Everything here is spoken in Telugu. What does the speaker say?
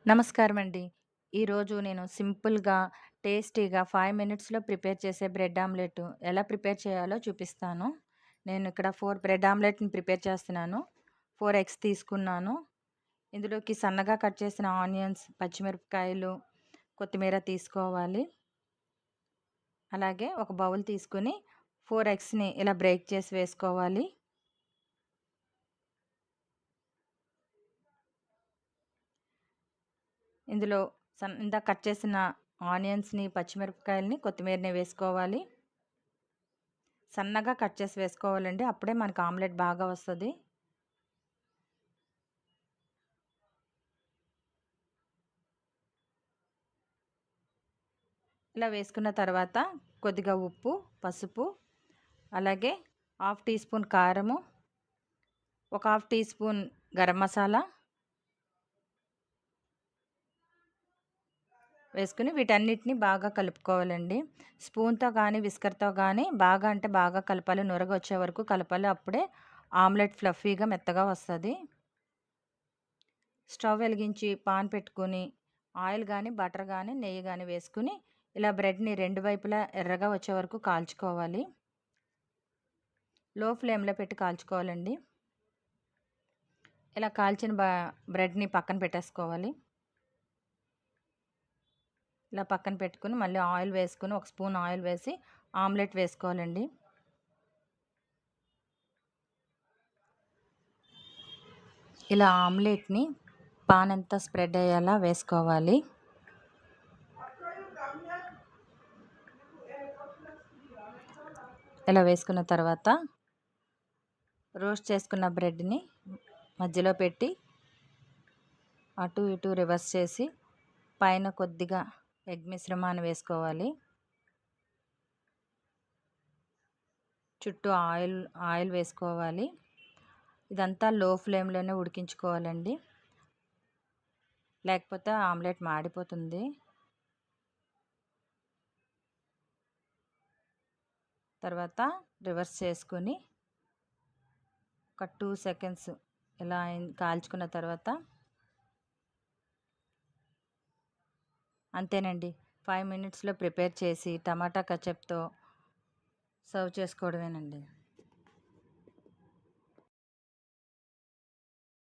నమస్కారం అండి. ఈరోజు నేను సింపుల్‌గా, టేస్టీగా 5 మినిట్స్‌లో ప్రిపేర్ చేసే బ్రెడ్ ఆమ్లెట్ ఎలా ప్రిపేర్ చేయాలో చూపిస్తాను. నేను ఇక్కడ 4 బ్రెడ్ ఆమ్లెట్‌ని ప్రిపేర్ చేస్తున్నాను. 4 ఎగ్స్ తీసుకున్నాను. ఇందులోకి సన్నగా కట్ చేసిన ఆనియన్స్, పచ్చిమిరపకాయలు, కొత్తిమీర తీసుకోవాలి. అలాగే ఒక బౌల్ తీసుకొని 4 ఎగ్స్‌ని ఇలా బ్రేక్ చేసి వేసుకోవాలి. ఇందులో ఇందాక కట్ చేసిన ఆనియన్స్‌ని, పచ్చిమిరపకాయలని, కొత్తిమీరని వేసుకోవాలి. సన్నగా కట్ చేసి వేసుకోవాలండి. అప్పుడే మనకు ఆమ్లెట్ బాగా వస్తది. ఇలా వేసుకున్న తర్వాత కొద్దిగా ఉప్పు, పసుపు, అలాగే హాఫ్ టీ స్పూన్ కారము, ఒక half teaspoon garam masala వేసుకొని వీటన్నిటిని బాగా కలుపుకోవాలండి. స్పూన్‌తో గానీ, విస్కర్‌తో గానీ బాగా అంటే బాగా కలపాలి. నురగొచ్చే వరకు కలపాలి. అప్పుడే ఆమ్లెట్ ఫ్లఫీగా మెత్తగా వస్తది. స్టవ్ వెలిగించి పాన్ పెట్టుకొని ఆయిల్ గానీ, బటర్ గానీ, నెయ్యి గానీ వేసుకొని ఇలా బ్రెడ్‌ని రెండు వైపులా ఎర్రగా వచ్చే వరకు కాల్చుకోవాలి. లో ఫ్లేమ్‌లో పెట్టి కాల్చుకోవాలండి. ఇలా కాల్చిన బ్రెడ్‌ని పక్కన పెట్టేసుకోవాలి. ఇలా పక్కన పెట్టుకొని మళ్ళీ ఆయిల్ వేసుకొని ఒక స్పూన్ ఆయిల్ వేసి ఆమ్లెట్ వేసుకోవాలండి. ఇలా ఆమ్లెట్‌ని పాన్ అంతా స్ప్రెడ్ అయ్యేలా వేసుకోవాలి. ఇలా వేసుకున్న తర్వాత రోస్ట్ చేసుకున్న బ్రెడ్‌ని మధ్యలో పెట్టి అటు ఇటు రివర్స్ చేసి పైన కొద్దిగా ఎగ్ మిశ్రమాన్ని వేసుకోవాలి. చుట్టూ ఆయిల్ వేసుకోవాలి. ఇదంతా లో ఫ్లేమ్‌లోనే ఉడికించుకోవాలండి. లేకపోతే ఆమ్లెట్ మాడిపోతుంది. తర్వాత రివర్స్ చేసుకొని ఒక 2 సెకండ్స్ ఇలా కాల్చుకున్న తర్వాత అంతేనండి. 5 మినిట్స్‌లో ప్రిపేర్ చేసి టమాటా కచప్‌తో సర్వ్ చేసుకోవడమేనండి.